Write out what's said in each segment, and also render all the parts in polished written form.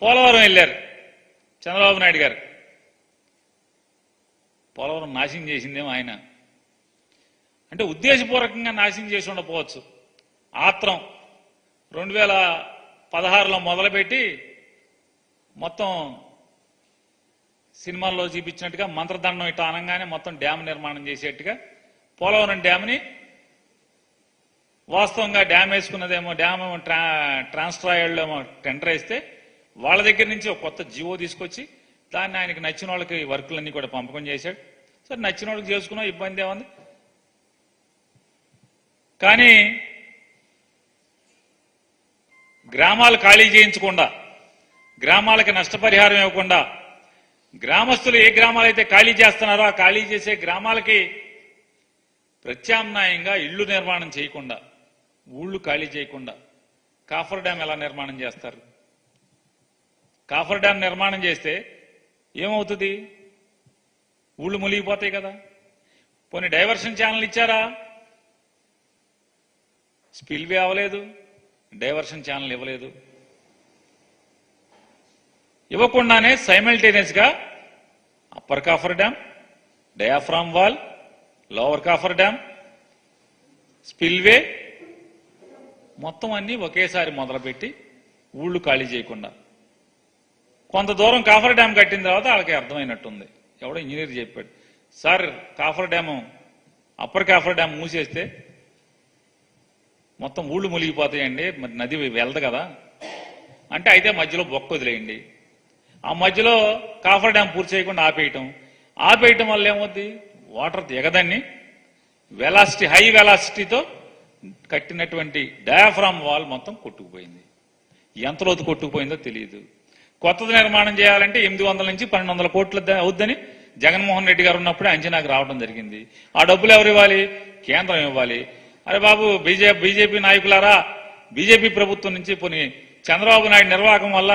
పోలవరం వెళ్ళారు చంద్రబాబు నాయుడు గారు. పోలవరం నాశనం చేసిందేమో ఆయన. అంటే ఉద్దేశపూర్వకంగా నాశనం చేసి ఉండకపోవచ్చు. ఆత్రం 2016లో మొదలుపెట్టి మొత్తం సినిమాల్లో చూపించినట్టుగా మంత్రదండం ఇట్లా అనగానే మొత్తం డ్యామ్ నిర్మాణం చేసేట్టుగా పోలవరం డ్యామ్ని వాస్తవంగా డ్యామ్ వేసుకున్నదేమో డ్యామ్ ట్రాన్స్ట్రాయల్డేమో టెండర్ వేస్తే వాళ్ళ దగ్గర నుంచి ఒక కొత్త జీవో తీసుకొచ్చి దాన్ని ఆయనకి నచ్చిన వాళ్ళకి వర్కులన్నీ కూడా పంపకం చేశాడు. సరే నచ్చిన వాళ్ళకి చేసుకున్నా ఇబ్బంది ఏముంది. కానీ గ్రామాలు ఖాళీ చేయించకుండా, గ్రామాలకి నష్టపరిహారం ఇవ్వకుండా, గ్రామస్తులు ఏ గ్రామాలైతే ఖాళీ చేస్తున్నారో ఆ ఖాళీ చేసే గ్రామాలకి ప్రత్యామ్నాయంగా ఇళ్లు నిర్మాణం చేయకుండా, ఊళ్ళు ఖాళీ చేయకుండా కాఫర్ డ్యామ్ ఎలా నిర్మాణం చేస్తారు? కాఫర్ డ్యామ్ నిర్మాణం చేస్తే ఏమవుతుంది? ఊళ్ళు మునిగిపోతాయి కదా. పోనీ డైవర్షన్ ఛానల్ ఇచ్చారా? స్పిల్వే అవ్వలేదు, డైవర్షన్ ఛానల్ ఇవ్వలేదు. ఇవ్వకుండానే సైమల్టేనియస్ గా upper coffer dam, diaphragm wall, lower coffer dam, spillway మొత్తం అన్ని ఒకేసారి మొదలుపెట్టి ఊళ్ళు ఖాళీ చేయకుండా కొంత దూరం కాఫర్ డ్యామ్ కట్టిన తర్వాత వాళ్ళకి అర్థమైనట్టుంది. ఎవడో ఇంజనీర్ చెప్పాడు, sir coffer dam upper coffer dam మూసేస్తే మొత్తం ఊళ్ళు మునిగిపోతాయండి, మరి నది వెళ్దు కదా అంటే, అయితే మధ్యలో బొక్క వదిలేయండి. ఆ మధ్యలో కాఫర్ డ్యామ్ పూర్తి చేయకుండా ఆపేయటం వల్ల ఏమవుద్ది? వాటర్ దిగదాన్ని వెలాసిటీ, హై వెలాసిటీతో కట్టినటువంటి డయాఫ్రామ్ వాల్ మొత్తం కొట్టుకుపోయింది. ఎంత లోతు కొట్టుకుపోయిందో తెలియదు. కొత్తది నిర్మాణం చేయాలంటే 800 నుంచి 1200 కోట్లు అవుద్దని జగన్మోహన్ రెడ్డి గారు ఉన్నప్పుడే అంచనాకు రావడం జరిగింది. ఆ డబ్బులు ఎవరు ఇవ్వాలి? కేంద్రం ఇవ్వాలి. అరే బాబు, బీజేపీ నాయకులారా, బీజేపీ ప్రభుత్వం నుంచి పోనీ చంద్రబాబు నాయుడు నిర్వాహకం వల్ల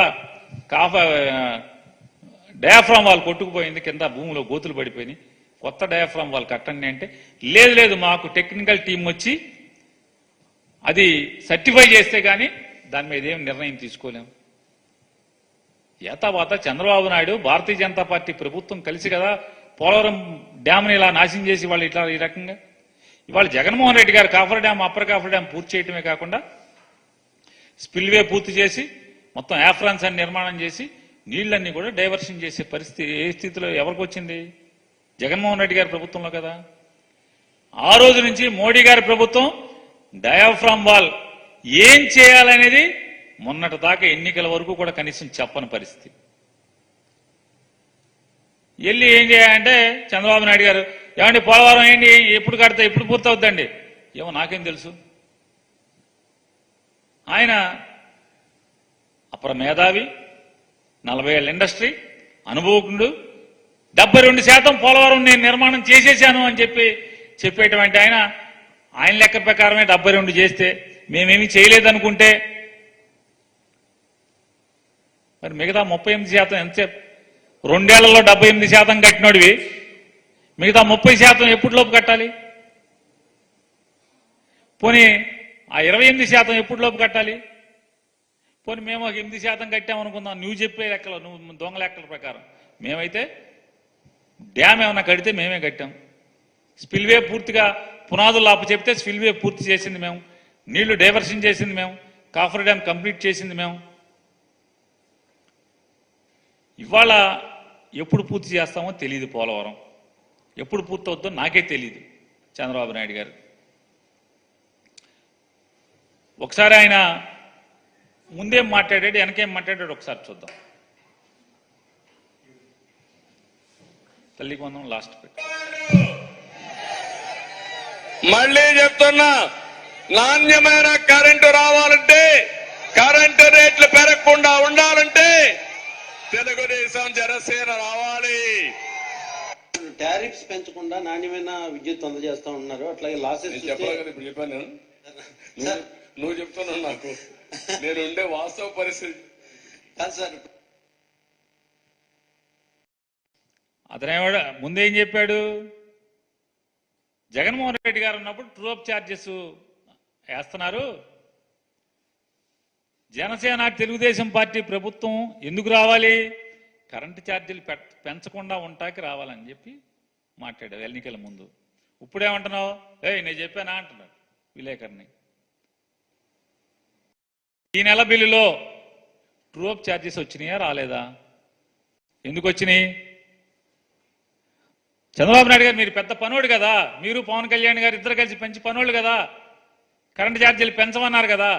డయాఫ్రామ్ వాల్ కొట్టుకుపోయింది, కింద భూమిలో గోతులు పడిపోయినాయి, కొత్త డయాఫ్రామ్ వాల్ కట్టండి అంటే, లేదు మాకు టెక్నికల్ టీం వచ్చి అది సర్టిఫై చేస్తే గానీ దాని మీద ఏం నిర్ణయం తీసుకోలేము. ఏతావాత చంద్రబాబు నాయుడు, భారతీయ జనతా పార్టీ ప్రభుత్వం కలిసి కదా పోలవరం డ్యామ్ని ఇలా నాశనం చేసి వాళ్ళు ఇట్లా ఈ రకంగా ఇవాళ జగన్మోహన్ రెడ్డి గారు coffer dam, upper coffer dam పూర్తి చేయటమే కాకుండా స్పిల్వే పూర్తి చేసి మొత్తం యాఫ్రాన్స్ అని నిర్మాణం చేసి నీళ్లన్నీ కూడా డైవర్షన్ చేసే పరిస్థితి ఏ స్థితిలో ఎవరికి వచ్చింది? జగన్మోహన్ రెడ్డి గారి ప్రభుత్వంలో కదా. ఆ రోజు నుంచి మోడీ గారి ప్రభుత్వం డయాఫ్రామ్ వాల్ ఏం చేయాలనేది మొన్నటి దాకా ఎన్నికల వరకు కూడా కనీసం చెప్పని పరిస్థితి. వెళ్ళి ఏం చేయాలంటే చంద్రబాబు నాయుడు గారు, ఏమండి పోలవరం ఏంటి, ఎప్పుడు కడితే ఎప్పుడు పూర్తవుద్దండి? ఏమో నాకేం తెలుసు. ఆయన అపర మేధావి, 40 ఏళ్ళ ఇండస్ట్రీ అనుభవకుడు, 72% పోలవరం నేను నిర్మాణం చేసేశాను అని చెప్పేటువంటి ఆయన లెక్క ప్రకారమే 72 చేస్తే, మేమేమీ చేయలేదనుకుంటే మరి మిగతా 38% ఎంతసేపు? 2 ఏళ్లలో 78% కట్టినోడివి, మిగతా 30% ఎప్పటిలోపు కట్టాలి? పోనీ ఆ 28% ఎప్పటిలోపు కట్టాలి? పోనీ మేము ఒక 8% కట్టామనుకుందాం, నువ్వు చెప్పే లెక్కలు, నువ్వు దొంగ లెక్కల ప్రకారం. మేమైతే డ్యామ్ ఏమన్నా కడితే మేమే కట్టాం. స్పిల్వే పూర్తిగా పునాదులు ఆపు చెప్తే స్పిల్వే పూర్తి చేసింది మేము, నీళ్లు డైవర్షన్ చేసింది మేము, కాఫర్ డ్యామ్ కంప్లీట్ చేసింది మేము. ఇవాళ ఎప్పుడు పూర్తి చేస్తామో తెలియదు. పోలవరం ఎప్పుడు పూర్తవుద్దో నాకే తెలియదు. చంద్రబాబు నాయుడు గారు ఒకసారి ఆయన ముందేం మాట్లాడాడు, వెనకేం మాట్లాడాడు ఒకసారి చూద్దాం. తల్లికి వందనం లాస్ట్ పెట్టి మళ్ళీ చెప్తున్నా, నాణ్యమైన కరెంటు రావాలంటే, కరెంటు రేట్లు పెరగకుండా ఉండాలంటే తెలుగుదేశం జనసేన రావాలి. టారిఫ్స్ పెంచకుండా నాణ్యమైన విద్యుత్ అందజేస్తా ఉన్నారు. అట్లాగే లాసెస్ ఇప్పుడు చెప్పాను, నువ్వు చెప్తున్నావు నాకు, నేను ఉండే వాస్తవ పరిస్థితి కాదు సార్. అతనేవాడు ముందేం చెప్పాడు? జగన్మోహన్ రెడ్డి గారు ఉన్నప్పుడు ట్రూ అప్ ఛార్జెస్ వేస్తున్నారు, జనసేన తెలుగుదేశం పార్టీ ప్రభుత్వం ఎందుకు రావాలి? కరెంటు ఛార్జీలు పెంచకుండా ఉంటాకి రావాలని చెప్పి మాట్లాడారు ఎన్నికల ముందు. ఇప్పుడేమంటున్నావు? నేను చెప్పానా అంటున్నాడు విలేకరుని. ఈ నెల బిల్లులో ట్రూఅప్ ఛార్జెస్ వచ్చినాయా రాలేదా? ఎందుకు వచ్చినాయి? చంద్రబాబు నాయుడు గారు మీరు పెద్ద పనోడు కదా, మీరు పవన్ కళ్యాణ్ గారు ఇద్దరు కలిసి పెంచి పనోళ్ళు కదా, కరెంటు ఛార్జీలు పెంచమన్నారు కదా.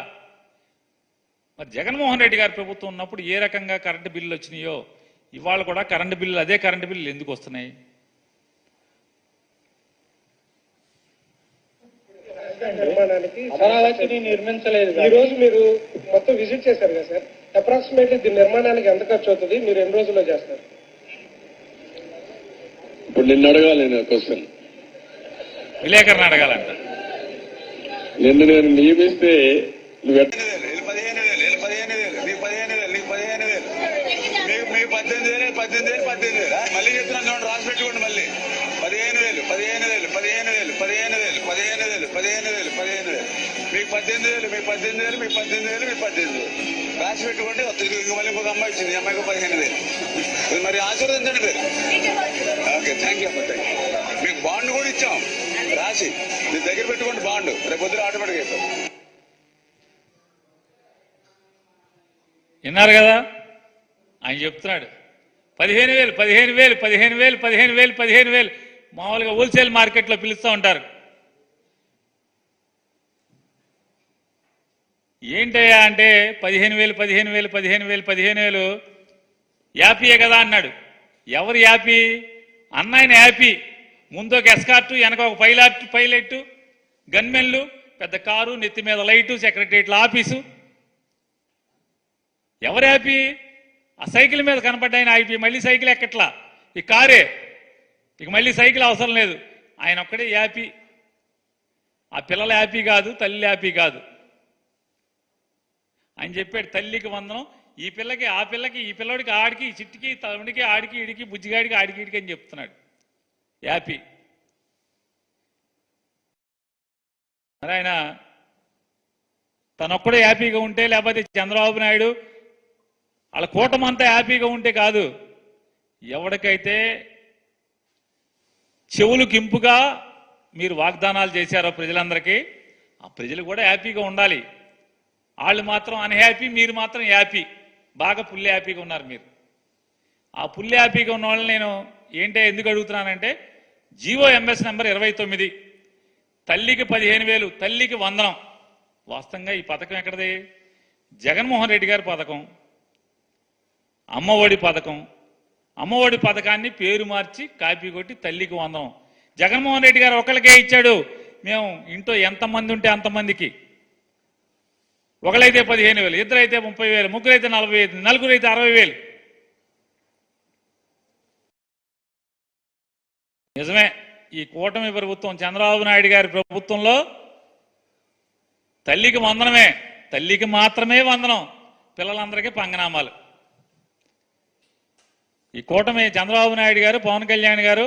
మరి జగన్మోహన్ రెడ్డి గారి ప్రభుత్వం ఉన్నప్పుడు ఏ రకంగా కరెంటు బిల్లులు వచ్చినాయో ఇవాళ కూడా కరెంటు బిల్లులు అదే కరెంటు బిల్లులు ఎందుకు వస్తున్నాయి? నిర్మాణానికి అమరావతిని నిర్మించలేదు. ఈ రోజు మీరు మొత్తం విజిట్ చేశారు కదా సార్, అప్రాక్సిమేట్లీ దీని నిర్మాణానికి ఎంత ఖర్చు అవుతుంది, మీరు ఎన్ని రోజుల్లో చేస్తారు? ఇప్పుడు నిన్ను అడగాలి నేను క్వశ్చన్. విలేకరుని అడగాలంట. నిన్ను నేను నియమిస్తే నువ్వు 18,000 మళ్ళీ చెప్తున్నాను చూడండి, రాసి పెట్టుకోండి. మళ్ళీ 15,000 మీకు 18,000 రాసి పెట్టుకోండి. మళ్ళీ ఇంకొక అమ్మాయి వచ్చింది, ఈ అమ్మాయికి 15,000. మరి ఆశీర్వదించండి మీరు. ఓకే, థ్యాంక్ యూ అమ్మ. మీకు బాండ్ కూడా ఇచ్చాం రాసి, మీ దగ్గర పెట్టుకోండి బాండ్. రేపు పొద్దున ఆటోమేటిక్ అయిపోతాం. విన్నారు కదా ఆయన చెప్తున్నాడు. 15,000 మామూలుగా హోల్సేల్ మార్కెట్లో పిలుస్తూ ఉంటారు. ఏంటయ్యా అంటే 15,000 యాపీయే కదా అన్నాడు. ఎవరు యాపీ? అన్నాయన యాపీ. ముందు ఒక ఎస్కార్టు, వెనక ఒక పైలట్, గన్మెన్లు, పెద్ద కారు, నెత్తి మీద లైటు, సెక్రటరియట్ల ఆఫీసు. ఎవరు యాపీ? ఆ సైకిల్ మీద కనపడ్డాయన ఆపి మళ్ళీ సైకిల్ ఎక్కట్లా, ఈ కారే, ఇక మళ్ళీ సైకిల్ అవసరం లేదు, ఆయన ఒక్కడే యాపీ. ఆ పిల్లల యాపీ కాదు, తల్లి యాపీ కాదు. ఆయన చెప్పాడు తల్లికి వందనం, ఈ పిల్లకి ఆ పిల్లకి, ఈ పిల్లడికి ఆడికి, ఈ చిట్టికి తమ్ముడికి, ఆడికి ఇడికి, బుజ్జిగాడికి ఆడికి ఇడికి అని చెప్తున్నాడు యాపీ. మరి ఆయన తనొక్కడే హ్యాపీగా ఉంటే, లేకపోతే చంద్రబాబు నాయుడు వాళ్ళ కూటమంతా హ్యాపీగా ఉంటే కాదు. ఎవరికైతే చెవులు కింపుగా మీరు వాగ్దానాలు చేశారో ప్రజలందరికీ, ఆ ప్రజలు కూడా హ్యాపీగా ఉండాలి. వాళ్ళు మాత్రం అన్హ్యాపీ, మీరు మాత్రం హ్యాపీ, బాగా ఫుల్ హ్యాపీగా ఉన్నారు మీరు. ఆ ఫుల్ హ్యాపీగా ఉన్న వాళ్ళని నేను ఎందుకు అడుగుతున్నానంటే, GOMS నెంబర్ 29, తల్లికి 15,000, తల్లికి వందనం. వాస్తవంగా ఈ పథకం ఎక్కడది? జగన్మోహన్ రెడ్డి గారి పథకం, అమ్మఒడి పథకం. అమ్మఒడి పథకాన్ని పేరు మార్చి కాపీ కొట్టి తల్లికి వందనం. జగన్మోహన్ రెడ్డి గారు ఒకరికే ఇచ్చాడు. మేము ఇంట్లో ఎంతమంది ఉంటే అంతమందికి, ఒకరైతే 15,000, ఇద్దరైతే 30,000, ముగ్గురైతే 40,000, నలుగురైతే 60,000. నిజమే, ఈ కూటమి ప్రభుత్వం చంద్రబాబు నాయుడు గారి ప్రభుత్వంలో తల్లికి వందనమే, తల్లికి మాత్రమే వందనం, పిల్లలందరికీ పంగనామాలు. ఈ కూటమి చంద్రబాబు నాయుడు గారు, పవన్ కళ్యాణ్ గారు,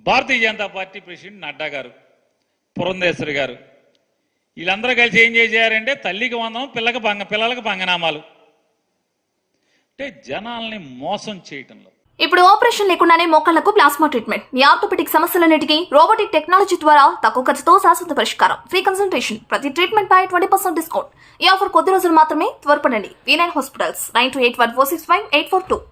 భారతీయ జనతా పార్టీ ప్రెసిడెంట్ నడ్డా గారు, పురంధేశ్వరి గారు, వీళ్ళందరూ కలిసి ఏం చేశారంటే తల్లికి వందనం, పిల్లలకు పంగనామాలు. అంటే జనాల్ని మోసం చేయటంలో. ఇప్పుడు ఆపరేషన్ లేకుండానే మోకాళ్లకు ప్లాస్మా ట్రీట్మెంట్. మీ ఆర్థోపెటిక్ సమస్యలన్నిటికీ రోబోటిక్ టెక్నాలజీ ద్వారా తక్కువ ఖర్చుతో శాశ్వత పరిష్కారం. ఫ్రీ కన్సల్టేషన్, ప్రతి ట్రీట్మెంట్ పై 20% డిస్కౌంట్. ఈ ఆఫర్ కొద్ది రోజులు మాత్రమే. త్వరపడండి. V9 hospitals, 9281465842.